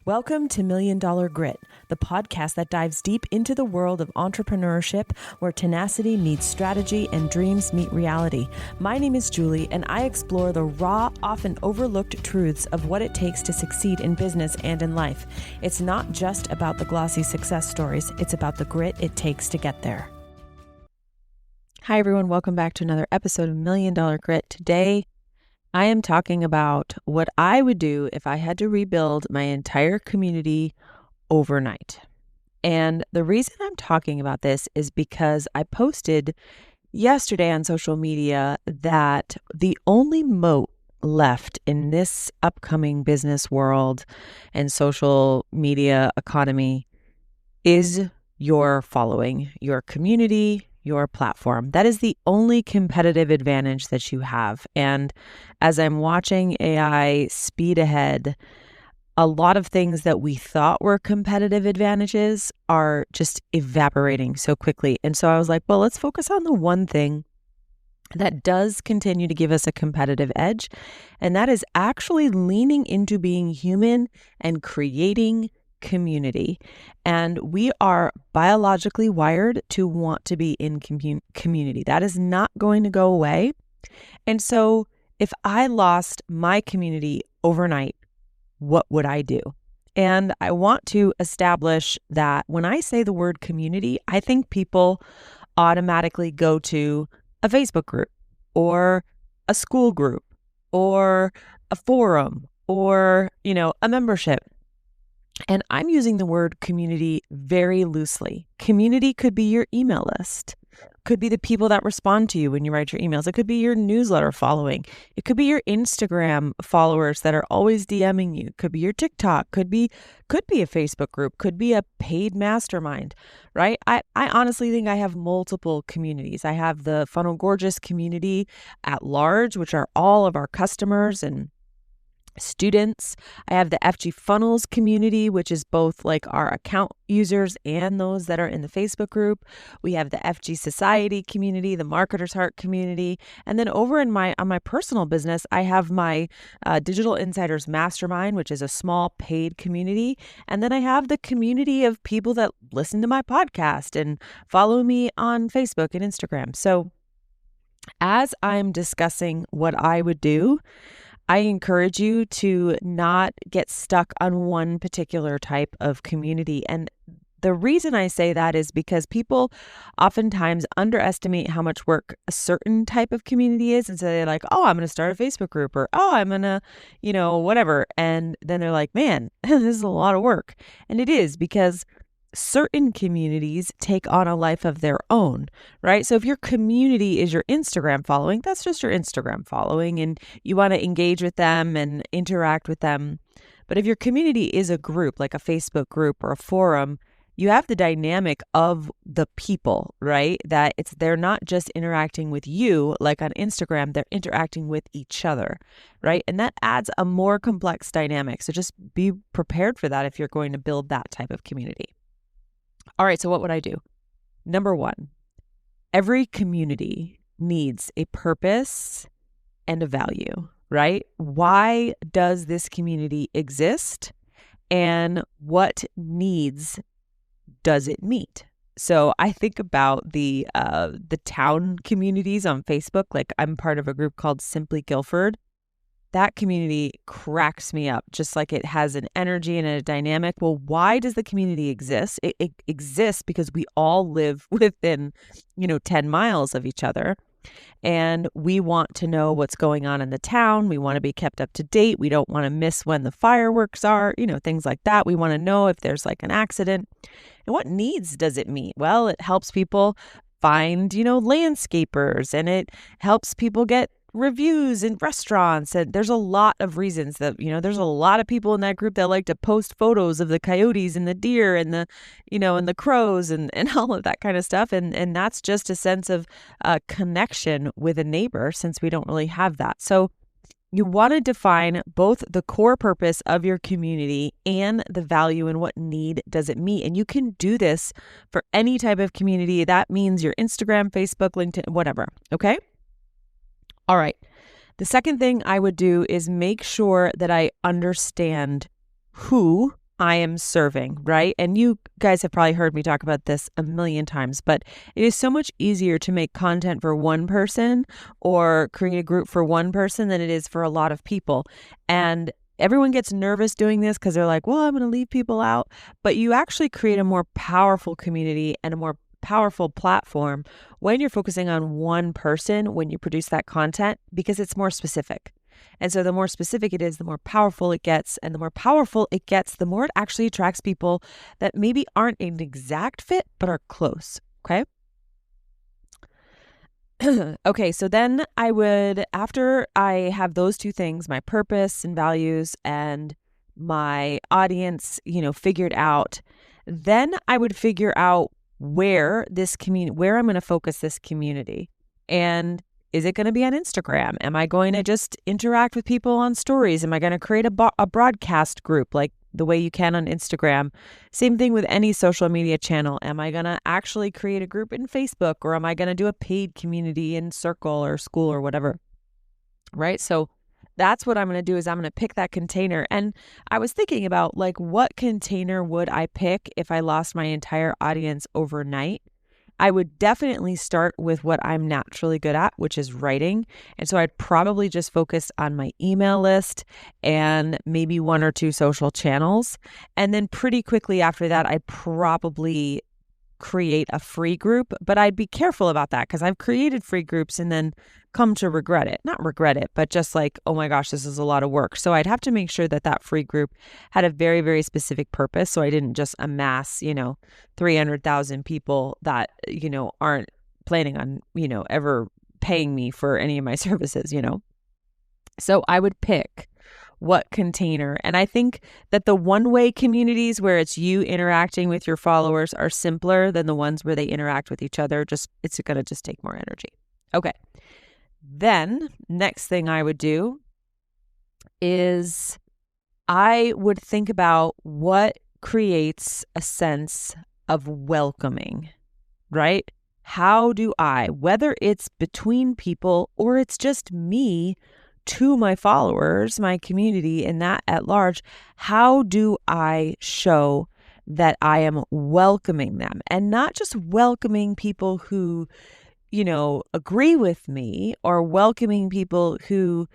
Welcome to Million Dollar Grit, the podcast that dives deep into the world of entrepreneurship where tenacity meets strategy and dreams meet reality. My name is Julie, and I explore the raw, often overlooked truths of what it takes to succeed in business and in life. It's not just about the glossy success stories, it's about the grit it takes to get there. Hi, everyone. Welcome back to another episode of Million Dollar Grit. Today, I am talking about what I would do if I had to rebuild my entire community overnight. And the reason I'm talking about this is because I posted yesterday on social media that the only moat left in this upcoming business world and social media economy is your following, your community, your platform. That is the only competitive advantage that you have. And as I'm watching AI speed ahead, a lot of things that we thought were competitive advantages are just evaporating so quickly. And so I was like, well, let's focus on the one thing that does continue to give us a competitive edge. And that is actually leaning into being human and creating community. And we are biologically wired to want to be in community. That is not going to go away. And so if I lost my community overnight, what would I do? And I want to establish that when I say the word community, I think people automatically go to a Facebook group or a school group or a forum or, a membership. And I'm using the word community very loosely. Community could be your email list, could be the people that respond to you when you write your emails. It could be your newsletter following. It could be your Instagram followers that are always DMing you. It could be your TikTok, could be a Facebook group, could be a paid mastermind, right? I honestly think I have multiple communities. I have the Funnel Gorgeous community at large, which are all of our customers and students. I have the FG Funnels community, which is both like our account users and those that are in the Facebook group. We have the FG Society community, the Marketer's Heart community. And then over on my personal business, I have my Digital Insiders Mastermind, which is a small paid community. And then I have the community of people that listen to my podcast and follow me on Facebook and Instagram. So as I'm discussing what I would do, I encourage you to not get stuck on one particular type of community. And the reason I say that is because people oftentimes underestimate how much work a certain type of community is. And so they're like, oh, I'm going to start a Facebook group, or, oh, I'm going to, whatever. And then they're like, man, this is a lot of work. And it is, because certain communities take on a life of their own, right? So if your community is your Instagram following, that's just your Instagram following, and you want to engage with them and interact with them. But if your community is a group, like a Facebook group or a forum, you have the dynamic of the people, right? That they're not just interacting with you like on Instagram, they're interacting with each other, right? And that adds a more complex dynamic. So just be prepared for that if you're going to build that type of community. All right, so what would I do? Number one, every community needs a purpose and a value, right? Why does this community exist, and what needs does it meet? So I think about the town communities on Facebook. Like, I'm part of a group called Simply Guilford. That community cracks me up, just like it has an energy and a dynamic. Well, why does the community exist? It exists because we all live within, 10 miles of each other. And we want to know what's going on in the town. We want to be kept up to date. We don't want to miss when the fireworks are, things like that. We want to know if there's like an accident. And what needs does it meet? Well, it helps people find, landscapers, and it helps people get reviews in restaurants. And there's a lot of reasons that, there's a lot of people in that group that like to post photos of the coyotes and the deer and the, and the crows and all of that kind of stuff. And that's just a sense of connection with a neighbor, since we don't really have that. So you want to define both the core purpose of your community and the value, and what need does it meet. And you can do this for any type of community. That means your Instagram, Facebook, LinkedIn, whatever. Okay. All right. The second thing I would do is make sure that I understand who I am serving, right? And you guys have probably heard me talk about this a million times, but it is so much easier to make content for one person or create a group for one person than it is for a lot of people. And everyone gets nervous doing this because they're like, well, I'm going to leave people out. But you actually create a more powerful community and a more powerful platform when you're focusing on one person when you produce that content, because it's more specific. And so the more specific it is, the more powerful it gets. And the more powerful it gets, the more it actually attracts people that maybe aren't an exact fit, but are close. Okay. Okay. So then I would, after I have those two things, my purpose and values and my audience, figured out, then I would figure out where I'm going to focus this community. And is it going to be on Instagram? Am I going to just interact with people on stories? Am I going to create a broadcast group like the way you can on Instagram? Same thing with any social media channel. Am I going to actually create a group in Facebook, or am I going to do a paid community in Circle or School or whatever? Right? So that's what I'm going to do, is I'm going to pick that container. And I was thinking about what container would I pick if I lost my entire audience overnight? I would definitely start with what I'm naturally good at, which is writing. And so I'd probably just focus on my email list and maybe one or two social channels. And then pretty quickly after that, I'd probably create a free group, but I'd be careful about that because I've created free groups and then come to regret it. Not regret it, but just oh my gosh, this is a lot of work. So I'd have to make sure that free group had a very, very specific purpose. So I didn't just amass, 300,000 people that, aren't planning on, ever paying me for any of my services, So I would pick what container. And I think that the one-way communities where it's you interacting with your followers are simpler than the ones where they interact with each other. It's going to just take more energy. Okay. Then next thing I would do is I would think about what creates a sense of welcoming, right? How do I, whether it's between people or it's just me to my followers, my community, and that at large, how do I show that I am welcoming them? And not just welcoming people who, agree with me, or welcoming people who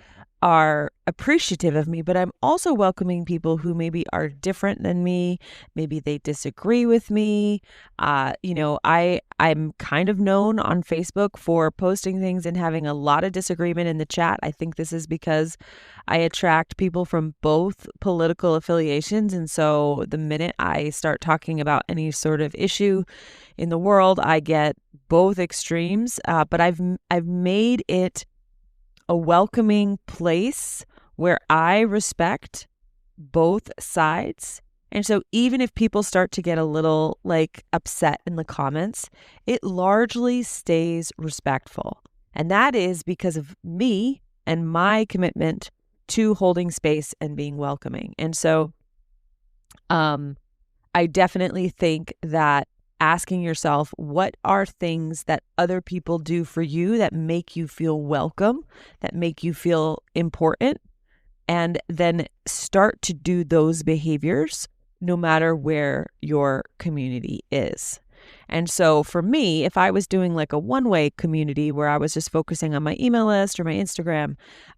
are appreciative of me, but I'm also welcoming people who maybe are different than me. Maybe they disagree with me. I'm kind of known on Facebook for posting things and having a lot of disagreement in the chat. I think this is because I attract people from both political affiliations. And so the minute I start talking about any sort of issue in the world, I get both extremes. But I've made it a welcoming place where I respect both sides. And so even if people start to get a little upset in the comments, it largely stays respectful. And that is because of me and my commitment to holding space and being welcoming. And so I definitely think that asking yourself, what are things that other people do for you that make you feel welcome, that make you feel important, and then start to do those behaviors no matter where your community is. And so for me, if I was doing a one-way community where I was just focusing on my email list or my Instagram,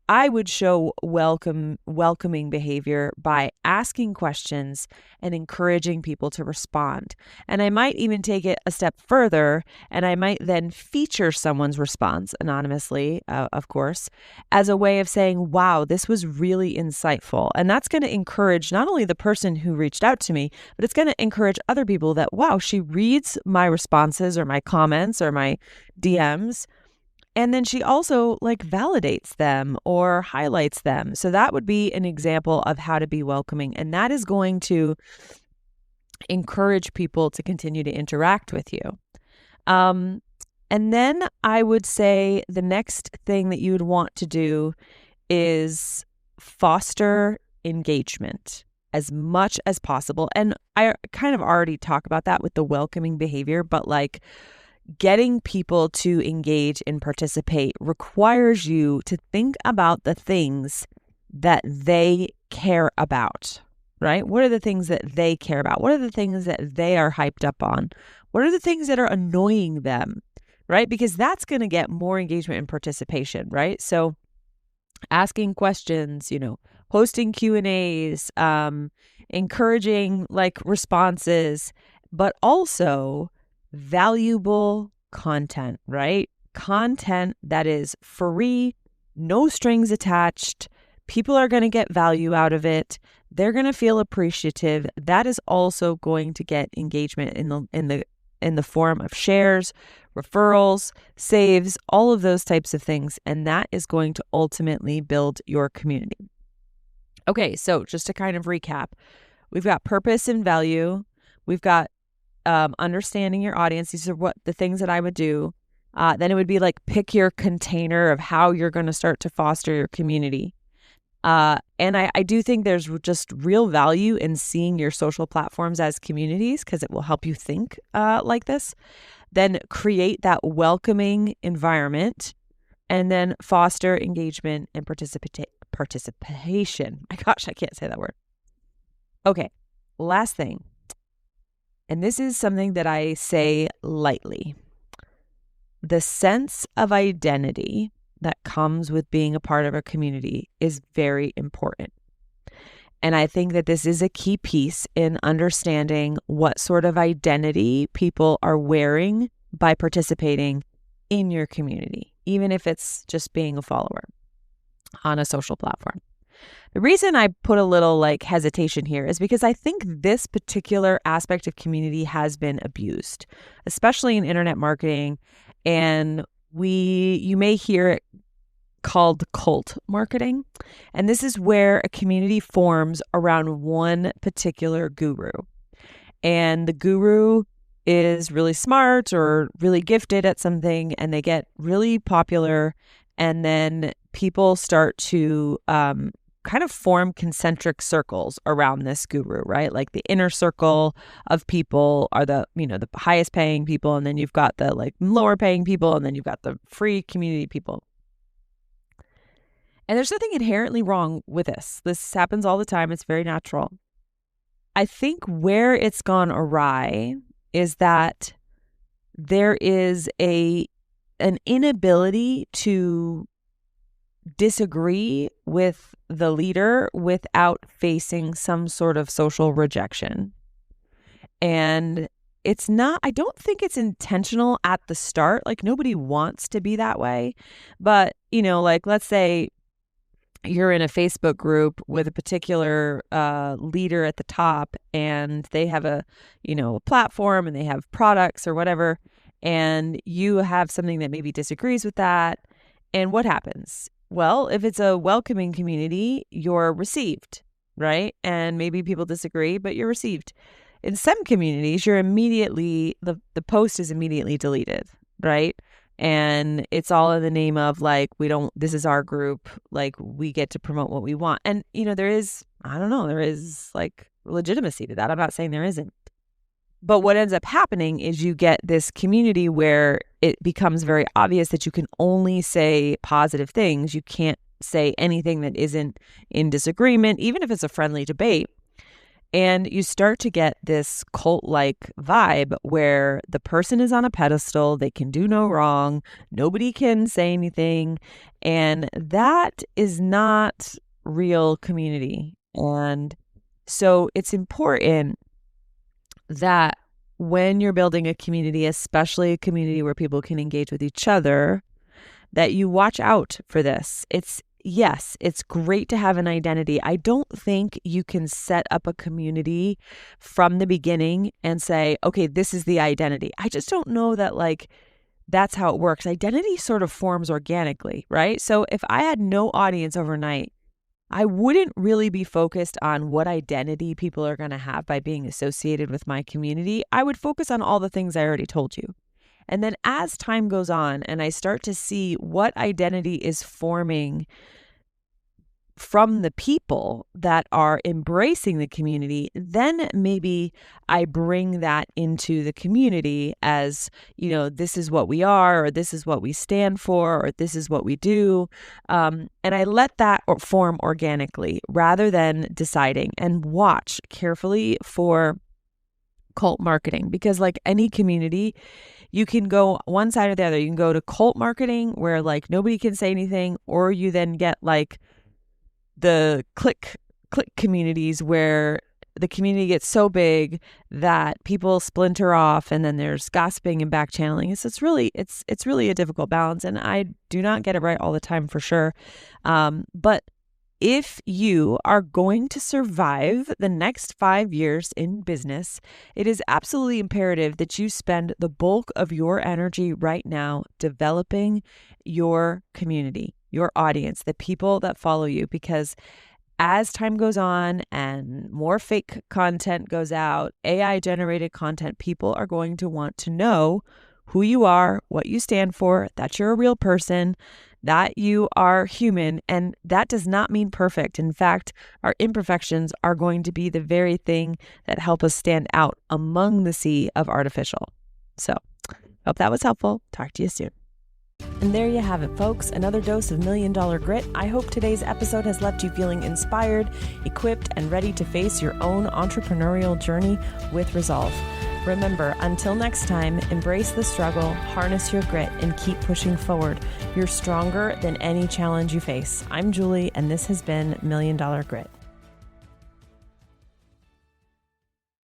I would show welcoming behavior by asking questions and encouraging people to respond. And I might even take it a step further, and I might then feature someone's response anonymously, of course, as a way of saying, wow, this was really insightful. And that's going to encourage not only the person who reached out to me, but it's going to encourage other people that, wow, she reads my responses or my comments or my DMs, and then she also validates them or highlights them. So that would be an example of how to be welcoming. And that is going to encourage people to continue to interact with you. And then I would say the next thing that you would want to do is foster engagement as much as possible. And I kind of already talk about that with the welcoming behavior, but getting people to engage and participate requires you to think about the things that they care about, right? What are the things that they care about? What are the things that they are hyped up on? What are the things that are annoying them, right? Because that's going to get more engagement and participation, right? So asking questions, hosting Q&As, encouraging like responses, but also valuable content, right? Content that is free, no strings attached. People are going to get value out of it. They're going to feel appreciative. That is also going to get engagement in the form of shares, referrals, saves, all of those types of things. And that is going to ultimately build your community. Okay, so just to kind of recap, we've got purpose and value. We've got understanding your audience. These are what the things that I would do. Then it would be like pick your container of how you're going to start to foster your community. And I do think there's just real value in seeing your social platforms as communities because it will help you think like this. Then create that welcoming environment and then foster engagement and participation. My gosh, I can't say that word. Okay, last thing. And this is something that I say lightly. The sense of identity that comes with being a part of a community is very important. And I think that this is a key piece in understanding what sort of identity people are wearing by participating in your community, even if it's just being a follower on a social platform. The reason I put a little hesitation here is because I think this particular aspect of community has been abused, especially in internet marketing. And you may hear it called cult marketing. And this is where a community forms around one particular guru. And the guru is really smart or really gifted at something, and they get really popular. And then people start to kind of form concentric circles around this guru, right? Like the inner circle of people are the highest paying people. And then you've got the lower paying people. And then you've got the free community people. And there's nothing inherently wrong with this. This happens all the time. It's very natural. I think where it's gone awry is that there is an inability to disagree with the leader without facing some sort of social rejection. And I don't think it's intentional at the start. Nobody wants to be that way. But, let's say you're in a Facebook group with a particular leader at the top, and they have a platform and they have products or whatever, and you have something that maybe disagrees with that. And what happens? Well, if it's a welcoming community, you're received, right? And maybe people disagree, but you're received. In some communities, you're immediately, the post is immediately deleted, right? And it's all in the name of this is our group, we get to promote what we want. And, there is legitimacy to that. I'm not saying there isn't. But what ends up happening is you get this community where it becomes very obvious that you can only say positive things. You can't say anything that isn't in disagreement, even if it's a friendly debate. And you start to get this cult-like vibe where the person is on a pedestal, they can do no wrong, nobody can say anything, and that is not real community. And so it's important that when you're building a community, especially a community where people can engage with each other, that you watch out for this. Yes, it's great to have an identity. I don't think you can set up a community from the beginning and say, okay, this is the identity. I just don't know that that's how it works. Identity sort of forms organically, right? So if I had no audience overnight, I wouldn't really be focused on what identity people are going to have by being associated with my community. I would focus on all the things I already told you. And then as time goes on and I start to see what identity is forming from the people that are embracing the community, then maybe I bring that into the community as, this is what we are, or this is what we stand for, or this is what we do. And I let that form organically rather than deciding, and watch carefully for cult marketing, because like any community, you can go one side or the other. You can go to cult marketing where like nobody can say anything, or you then get like the click communities where the community gets so big that people splinter off, and then there's gossiping and back channeling. It's really a difficult balance, and I do not get it right all the time for sure. But if you are going to survive the next 5 years in business, it is absolutely imperative that you spend the bulk of your energy right now developing your community, your audience, the people that follow you, because as time goes on and more fake content goes out, AI generated content, people are going to want to know who you are, what you stand for, that you're a real person, that you are human. And that does not mean perfect. In fact, our imperfections are going to be the very thing that help us stand out among the sea of artificial. So, hope that was helpful. Talk to you soon. And there you have it, folks. Another dose of $1 Million Grit. I hope today's episode has left you feeling inspired, equipped, and ready to face your own entrepreneurial journey with resolve. Remember, until next time, embrace the struggle, harness your grit, and keep pushing forward. You're stronger than any challenge you face. I'm Julie, and this has been $1 Million Grit.